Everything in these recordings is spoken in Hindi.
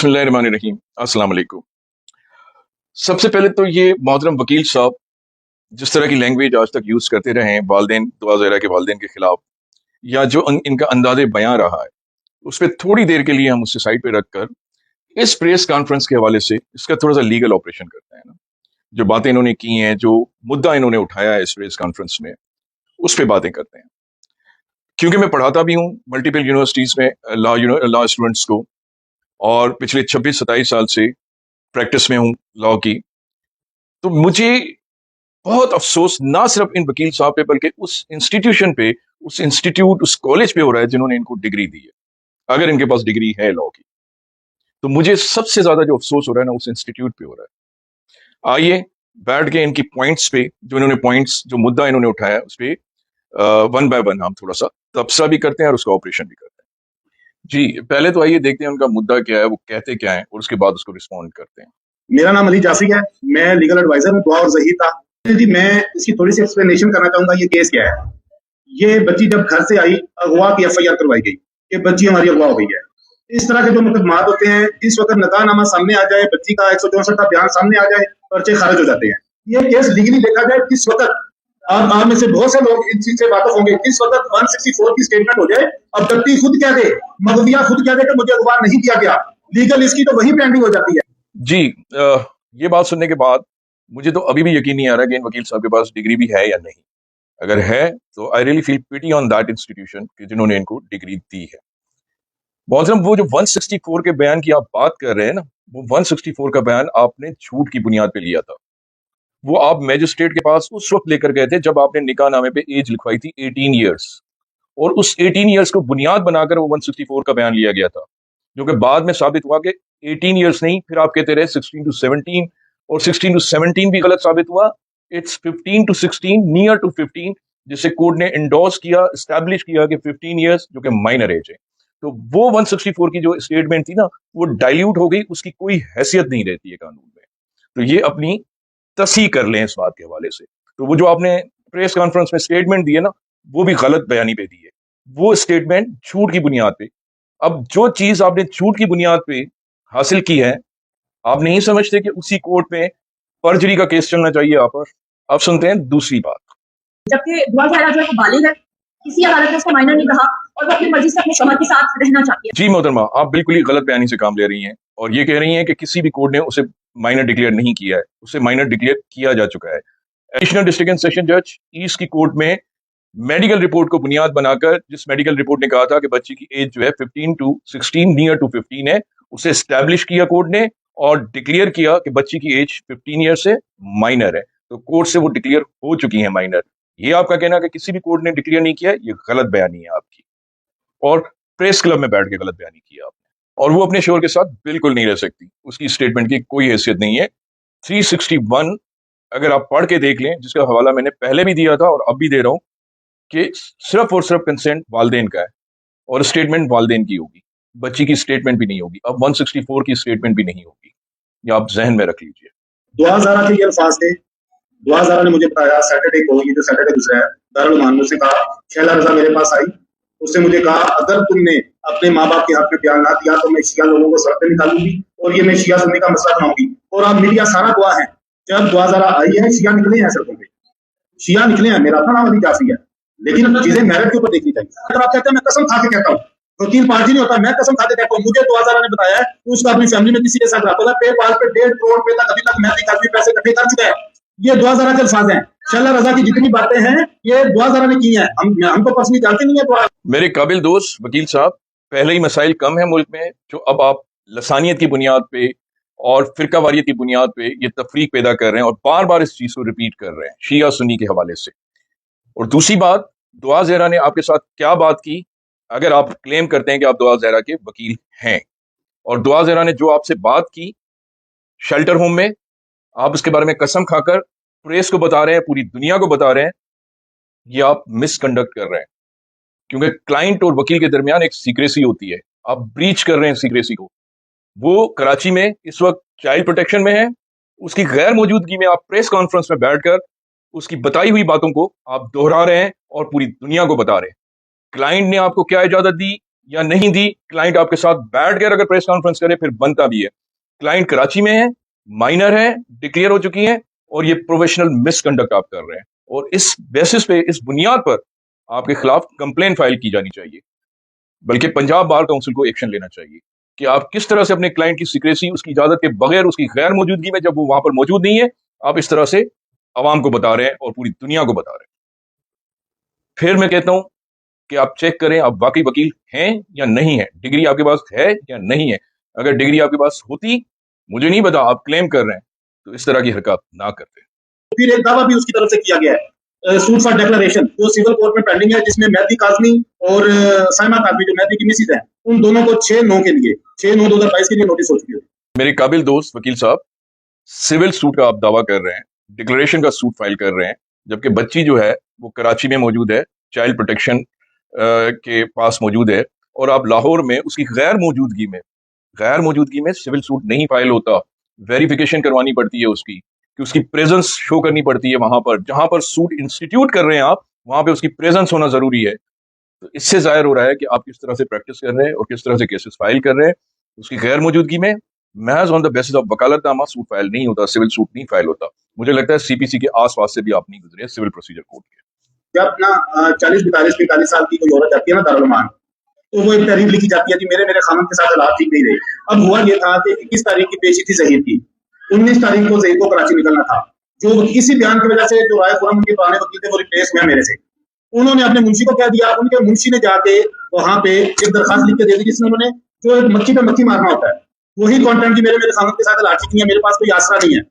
बिस्मिल्लाहिर्रहमानिर्रहीम। अस्सलाम वालेकुम। सबसे पहले तो ये मोहतरम वकील साहब जिस तरह की लैंग्वेज आज तक यूज़ करते रहे हैं वालदेन दुआ ज़हरा के वालदेन के खिलाफ, या जो इनका अंदाज़े बयां रहा है, उस पर थोड़ी देर के लिए हम उसे साइड पे रखकर इस प्रेस कॉन्फ्रेंस के हवाले से इसका थोड़ा सा लीगल ऑपरेशन करते हैं ना। जो बातें इन्होंने की हैं, जो मुद्दा इन्होंने उठाया है इस प्रेस कॉन्फ्रेंस में, उस पर बातें करते हैं। क्योंकि मैं पढ़ाता भी हूँ मल्टीपल यूनिवर्सिटीज़ में लॉ स्टूडेंट्स को, और पिछले 26-27 साल से प्रैक्टिस में हूँ लॉ की। तो मुझे बहुत अफसोस ना सिर्फ इन वकील साहब पे बल्कि उस इंस्टीट्यूशन पे, उस इंस्टीट्यूट, उस कॉलेज पे हो रहा है जिन्होंने इनको डिग्री दी है। अगर इनके पास डिग्री है लॉ की, तो मुझे सबसे ज्यादा जो अफसोस हो रहा है ना, उस इंस्टीट्यूट पे हो रहा है। आइए बैठ के इनकी पॉइंट्स पे, जो इन्होंने पॉइंट्स, जो मुद्दा इन्होंने उठाया उस पे वन बाय वन हम थोड़ा सा तबसरा भी करते हैं और उसका ऑपरेशन भी करते हैं। जी, पहले तो आइए देखते हैं उनका मुद्दा क्या है, वो कहते क्या है, और उसके बाद उसको रिस्पॉन्ड करते हैं। मेरा नाम अली जाफी है, मैं लीगल एडवाइजर हूँ दुआ और ज़हीर था। जी, मैं इसकी थोड़ी सी एक्सप्लेनेशन करना चाहूंगा। ये केस क्या है। ये बच्ची जब घर से आई, अगवा की एफआईआर करवाई गई कि बच्ची हमारी अगवा हो गई है। इस तरह के जो मुकदमात होते हैं, जिस वक्त निकाहनामा सामने आ जाए, बच्ची का 164 का बयान सामने आ जाए, पर्चे खारिज हो जाते हैं। ये केस लीगली देखा जाए, जिस वक्त आप में से बहुत से लोग इन चीज से वाकिफ होंगे, जिस वक्त 164 की स्टेटमेंट हो जाए, अब व्यक्ति खुद कह दे, मगविया खुद कह दे कि मुझे अगवा नहीं किया गया, लीगल इसकी तो वही पेंडिंग हो जाती है। जी, ये बात सुनने के बाद मुझे तो अभी भी यकीन नहीं आ रहा कि इन वकील साहब के पास डिग्री भी है या नहीं। अगर है तो I really feel pity on that institution कि जिन्होंने इनको डिग्री दी है। मोहतरम, वो जो 164 के बयान की आप बात कर रहे हैं ना, वो 164 का बयान आपने झूठ की बुनियाद पे लिया था। वो आप मैजिस्ट्रेट के पास उस वक्त लेकर गए थे जब आपने निकाहनामे पे एज लिखवाई थी 18 ईयर्स, और उस 18 ईयर्स को बुनियाद बनाकर वो 164 का बयान लिया गया था, जो कि बाद में साबित हुआ कि 18 ईयर्स नहीं, फिर आप कहते रहे 16 टू 17, और 16 टू 17 भी गलत साबित हुआ। इट्स 15 टू 16, नियर टू 15, जिसे कोर्ट ने इंडोर्स किया, स्टैब्लिश किया कि 15 ईयर्स जो कि माइनर एज है। तो वो 164 की जो स्टेटमेंट थी ना, वो डाइल्यूट हो गई, उसकी कोई हैसियत नहीं रहती है कानून में। तो ये अपनी तस्हीह कर लें इस बात के हवाले से। तो वो जो आपने प्रेस कॉन्फ्रेंस में स्टेटमेंट दी है ना, वो भी गलत बयानी पे दी है, वो स्टेटमेंट झूठ की बुनियाद पे। अब जो चीज आपने झूठ की बुनियाद पे हासिल की है, आप नहीं समझते कि उसी कोर्ट में परजरी का केस चलना चाहिए आप पर? अब सुनते हैं दूसरी बात। जबकि दुआ ज़हरा जो है वो बालिग है, किसी अदालत ने उसको माइनर नहीं कहा और वो अपनी मर्जी से अपने शौहर के साथ रहना चाहती है। जी मोहतरमा, आप बिल्कुल ही गलत बयानी से काम ले रही हैं, और ये कह रही हैं कि किसी भी कोर्ट ने उसे माइनर डिक्लेयर नहीं किया है। उसे माइनर डिक्लेयर किया जा चुका है। एडिशनल डिस्ट्रिक्ट एंड सेशन जज ईस्ट की कोर्ट में मेडिकल रिपोर्ट को बुनियाद बनाकर, जिस मेडिकल रिपोर्ट ने कहा था कि बच्ची की एज जो है 15 टू 16, नियर टू 15 है, उसे स्टैब्लिश किया कोर्ट ने और डिक्लेयर किया कि बच्ची की एज 15 ईयर से माइनर है। तो कोर्ट से वो डिक्लेयर हो चुकी है माइनर। ये आपका कहना कि किसी भी कोर्ट ने डिक्लेयर नहीं किया, ये गलत बयानी है आपकी, और प्रेस क्लब में बैठ के गलत बयानी की आपने। और वो अपने शोर के साथ बिल्कुल नहीं रह सकती, उसकी स्टेटमेंट की कोई हैसियत नहीं है। 361 अगर आप पढ़ के देख लें, जिसका हवाला मैंने पहले भी दिया था और अब भी दे रहा हूं, कि सिर्फ और सिर्फ कंसेंट वालदेन का है और स्टेटमेंट वालदेन की होगी, बच्ची की स्टेटमेंट भी नहीं होगी। अब 164 की स्टेटमेंट भी नहीं होगी, ये आप जहन में रख लीजिए। दुआ ज़हरा के ये अल्फाज थे। दुआ ज़हरा ने मुझे बताया सैटरडे को, ये जो सैटरडे गुजरा है, दारुल उलूम मुझसे कहा, शैला रजा मेरे पास आई, उसने मुझे कहा अगर तुमने अपने माँ बाप के हक में बयान ना दिया तो मैं शिया लोगों को सड़क पे निकालूंगी और ये मैं शिया सुन्नी का मसला बनाऊंगी। और आप मीडिया सारा गवाह है, जब दुआ ज़हरा आई है शिया निकले हैं सड़कों पे, शिया निकले हैं। मेरा अपना नाम अली जाफी है, लेकिन चीजें मेरिट के ऊपर देखनी चाहिए। अगर आप कहते हैं मैं कसम खा के कहता हूँ, वकील पार्टी नहीं होता, मैं कसम खा के कहता हूँ, मुझे दुआ ज़हरा ने बताया है कि उसका अपनी फैमिली में किसी के साथ रहा था, पेपाल पे 1.5 करोड़ रुपए तक अभी तक मैं पैसे इकट्ठे कर चुका है। ये दुआ ज़हरा के अल्फाज हैं। शैला रजा की जितनी बातें हैं ये दुआ ज़हरा ने की हैं। हम तो पर्सनली जानते नहीं है दुआ। मेरे काबिल दोस्त वकील साहब, पहले ही मसाइल कम है मुल्क में, जो अब आप लसानियत की बुनियाद पे और फिरका वारियत की बुनियाद पे ये तफरीक पैदा कर रहे हैं और बार बार इस चीज को रिपीट कर रहे हैं शिया सुन्नी के हवाले से। और दूसरी बात, दुआ ज़हरा ने आपके साथ क्या बात की, अगर आप क्लेम करते हैं कि आप दुआ ज़हरा के वकील हैं, और दुआ ज़हरा ने जो आपसे बात की शेल्टर होम में, आप उसके बारे में कसम खाकर प्रेस को बता रहे हैं, पूरी दुनिया को बता रहे हैं, ये आप मिसकंडक्ट कर रहे हैं। क्योंकि क्लाइंट और वकील के दरमियान एक सीक्रेसी होती है, आप ब्रीच कर रहे हैं सीक्रेसी को। वो कराची में इस वक्त चाइल्ड प्रोटेक्शन में है, उसकी गैर मौजूदगी में आप प्रेस कॉन्फ्रेंस में बैठकर उसकी बताई हुई बातों को आप दोहरा रहे हैं और पूरी दुनिया को बता रहे हैं। क्लाइंट ने आपको क्या इजाजत दी, या नहीं दी, क्लाइंट आपके साथ बैठ कर अगर प्रेस कॉन्फ्रेंस करे फिर बनता भी है। क्लाइंट कराची में है, माइनर है, डिक्लेयर हो चुकी है, और ये प्रोफेशनल मिसकंडक्ट आप कर रहे हैं, और इस बेसिस पे, इस बुनियाद पर आपके खिलाफ कंप्लेन फाइल की जानी चाहिए, बल्कि पंजाब बार काउंसिल को एक्शन लेना चाहिए कि आप किस तरह से अपने क्लाइंट की सीक्रेसी, उसकी इजाजत के बगैर, उसकी गैर मौजूदगी में, जब वो वहां पर मौजूद नहीं है, आप इस तरह से आवाम को बता रहे हैं और पूरी दुनिया को बता रहे हैं। फिर मैं कहता हूं कि आप चेक करें आप वाकई वकील हैं या नहीं है, डिग्री आपके पास है या नहीं है। अगर डिग्री आपके पास होती, मुझे नहीं पता, आप क्लेम कर रहे हैं, तो इस तरह की हरकत ना करते। फिर एक दावा भी उसकी तरफ से किया गया है, सूट फॉर डिक्लेरेशन, जो सिविल कोर्ट में पेंडिंग है, जिसमें मेहदी काजमी और साइमा काजमी, जो मेहदी की मिसिज है, उन दोनों को 6/9 के लिए, 6/9/2022 के लिए नोटिस हो चुकी है। मेरे काबिल दोस्त वकील साहब, सिविल सूट का आप दावा कर रहे हैं, डिक्लेरेशन का सूट फाइल कर रहे हैं, जबकि बच्ची जो है वो कराची में मौजूद है, चाइल्ड प्रोटेक्शन के पास मौजूद है, और आप लाहौर में उसकी गैर मौजूदगी में सिविल सूट नहीं फाइल होता। वेरिफिकेशन करवानी पड़ती है उसकी, कि उसकी प्रेजेंस शो करनी पड़ती है वहां पर, जहां पर सूट इंस्टीट्यूट कर रहे हैं आप, वहां पे उसकी प्रेजेंस होना जरूरी है। तो इससे जाहिर हो रहा है कि आप किस तरह से प्रैक्टिस कर रहे हैं और किस तरह से केसेस फाइल कर रहे हैं उसकी गैर मौजूदगी में। महज ऑन द बेसिस ऑफ वकालतनामा सूट फाइल नहीं होता, सिविल सूट नहीं फाइल होता। मुझे लगता है सीपीसी के आसपास से भी आप नहीं गुजरे सिविल प्रोसीजर कोड के। जब ना 40, 42, 45 साल की कोई औरत जाती है ना दारुल मान, तो वो एक तहरीर लिखी जाती है कि मेरे खामन के साथ हालात ठीक नहीं रहे। अब हुआ ये था कि 21 तारीख की पेशी थी ज़हीर की, 19 तारीख को ज़हीर को कराची निकलना था। जो इसी बयान की वजह से जो राय खुरम उनके पुराने वकील थे वो रिप्लेस हुए मेरे से। उन्होंने अपने मुंशी को क्या दिया, उनके मुंशी ने जाके वहां पे एक दरखास्त लिख के दे दी, जिसमें उन्होंने जो एक मक्खी पे मक्खी मारना होता है वही कंटेंट की मेरे खामन के साथ हालात ठीक नहीं है, मेरे पास कोई आसरा नहीं है,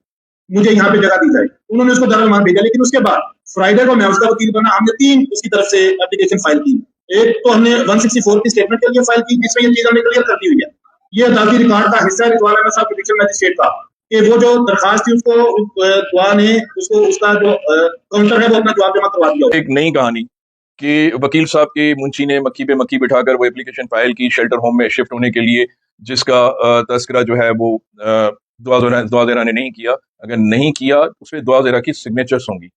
मुझे यहाँ पे जगह दी जाए। उन्होंने उसको दारुल मान भेजा। लेकिन उसके बाद फ्राइडे को मैं उसका वकील बना, हमने 3 उसकी तरफ से एप्लीकेशन फाइल की। एक तो हमने 164 की स्टेटमेंट के लिए फाइल की, जिसमें ये चीज हमने क्लियर कर दी हुई है, ये अदालती रिकॉर्ड का हिस्सा है रिजवान अहमद साहब प्रोटेक्शन मैजिस्ट्रेट का, कि वो जो दरखास्त थी उसको दुआ ने उसको उसका जो काउंटर है वो अपना जवाब जमा करवा दिया। एक नई कहानी कि वकील साहब के मुंशी ने मक्खी पे मक्खी बिठाकर वो एप्लीकेशन फाइल की शेल्टर होम में शिफ्ट होने के लिए, जिसका तस्करा जो है वो दुआ ज़ेरा ने नहीं किया। अगर नहीं किया उसमें दुआ ज़ेरा की सिग्नेचर्स होंगी,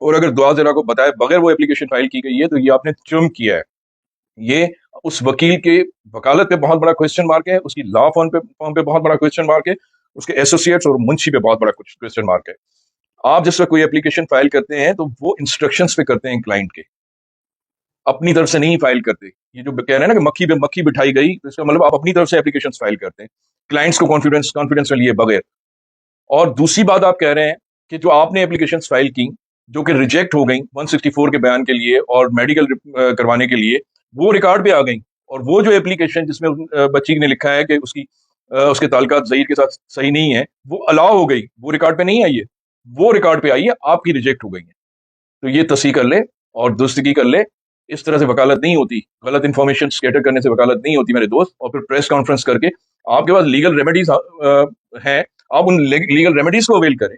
और अगर दुआ ज़ेरा को बताए बगैर वो एप्लीकेशन फाइल की गई है तो ये आपने जुर्म किया है। ये उस वकील के वकालत पे बहुत बड़ा क्वेश्चन मार्क है, उसकी लॉ फॉर्म पे बहुत बड़ा क्वेश्चन मार्क है, उसके एसोसिएट्स और मुंशी पे बहुत बड़ा क्वेश्चन मार्क है। आप जिस वक्त कोई एप्लीकेशन फाइल करते हैं तो वो इंस्ट्रक्शंस पे करते हैं क्लाइंट के, अपनी तरफ से नहीं फाइल करते। ये जो कह रहे हैं ना कि मक्खी पे मक्खी बिठाई गई, तो इसका मतलब आप अपनी तरफ से एप्लीकेशन फाइल करते हैं क्लाइंट्स को कॉन्फिडेंस में लिए बगैर। और दूसरी बात आप कह रहे हैं कि जो आपने एप्लीकेशन फाइल की जो कि रिजेक्ट हो गई 164 के बयान के लिए और मेडिकल करवाने के लिए, वो रिकॉर्ड पे आ गई, और वो जो एप्लीकेशन जिसमें बच्ची ने लिखा है कि उसके ताल्लुकात ज़हीर के साथ सही नहीं है, वो अलाउ हो गई, वो रिकॉर्ड पे नहीं आई है, वो रिकॉर्ड पे आई है, आपकी रिजेक्ट हो गई है। तो ये तस्दीक कर ले और दुरुस्तगी कर ले। इस तरह से वकालत नहीं होती, गलत इंफॉर्मेशन स्कैटर करने से वकालत नहीं होती मेरे दोस्त। और फिर प्रेस कॉन्फ्रेंस करके आपके पास लीगल रेमेडीज हैं, आप उन लीगल रेमेडीज को अवेल करें।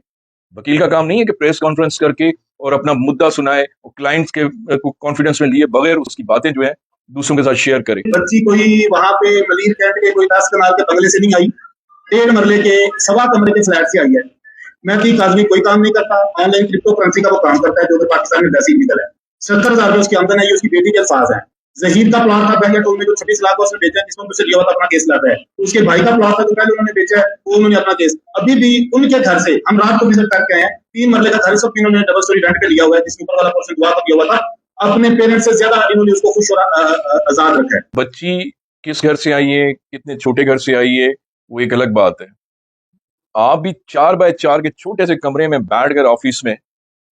वकील का काम नहीं है कि प्रेस कॉन्फ्रेंस करके और अपना मुद्दा सुनाए और क्लाइंट्स के कॉन्फिडेंस में लिए बगैर उसकी बातें जो है दूसरों के साथ शेयर करे। बच्ची कोई वहां पे मलिर कैंट के कोई 10 कनाल के बंगले से नहीं आई, 1.5 मरले के 1.25 कमरे के फ्लैट से आई है। मेहदी काजमी कोई काम नहीं करता, ऑनलाइन क्रिप्टो करेंसी का वो काम करता है, जो कि पाकिस्तान में वैसे ही लीगल है। 70,000 रुपए उसकी आमदन है, ये उसकी बेटी के अल्फाज है। ज़हीर का प्लॉट था बहरिया टोल में जो 26 लाख उसने बेचा है, जिसमें उनसे लिया हुआ था, अपना केस लड़ रहा है। उसके भाई का प्लॉट था जो पहले उन्होंने बेचा है, वो उन्होंने अपना केस, अभी भी उनके घर से हम रात को विजिट करके आए हैं, 3 मरले का घर, सब इन्होंने डबल स्टोरी रेंट पे लिया हुआ है, जिसके ऊपर वाला पोर्शन दुआ का दिया हुआ था। अपने पेरेंट्स से ज्यादा इन्होंने उसको खुश और आजाद रखा है। बच्ची किस घर से आई है, कितने छोटे घर से आई है, वो एक अलग बात है। आप भी 4 बाय 4 के छोटे से कमरे में बैठकर ऑफिस में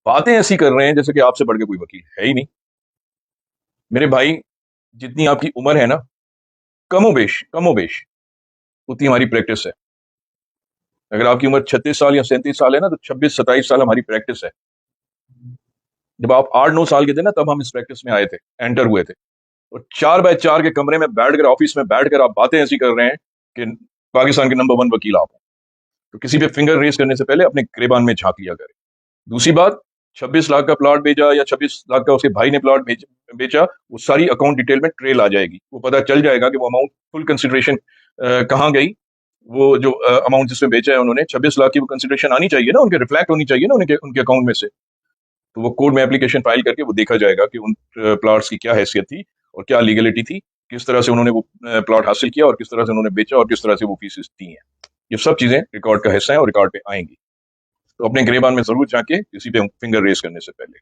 बातें ऐसी कर रहे हैं जैसे कि आपसे बढ़ के कोई वकील है ही नहीं। मेरे भाई, जितनी आपकी उम्र है ना, कमोबेश उतनी हमारी प्रैक्टिस है। अगर आपकी उम्र 36 साल या 37 साल है ना, तो 26-27 साल हमारी प्रैक्टिस है। जब आप 8-9 साल के थे ना, तब हम इस प्रैक्टिस में आए थे, एंटर हुए थे। और 4 बाय 4 के कमरे में बैठकर, ऑफिस में बैठकर आप बातें ऐसी कर रहे हैं कि पाकिस्तान के नंबर 1 वकील आप हैं। तो किसी पे फिंगर रेस करने से पहले अपने गिरेबान में झांक लिया करें। दूसरी बात, 26 लाख का प्लॉट बेचा या 26 लाख का उसके भाई ने प्लॉट बेचा, वो सारी अकाउंट डिटेल में ट्रेल आ जाएगी, वो पता चल जाएगा कि वो अमाउंट फुल कंसिडरेशन कहाँ गई। वो जो अमाउंट जिसमें बेचा है उन्होंने 26 लाख की, वो कंसिडरेशन आनी चाहिए ना, उनके रिफ्लेक्ट होनी चाहिए ना उनके अकाउंट में से। तो वो कोर्ट में एप्लीकेशन फाइल करके वो देखा जाएगा कि उन प्लॉट्स की क्या हैसियत थी और क्या लीगलिटी थी, किस तरह से उन्होंने वो प्लॉट हासिल किया और किस तरह से उन्होंने बेचा और किस तरह से वो पीसेस दी हैं। ये सब चीजें रिकॉर्ड का हिस्सा है और रिकॉर्ड पे आएंगी। तो अपने गिरेबान में जरूर झांके किसी पे फिंगर रेस करने से पहले।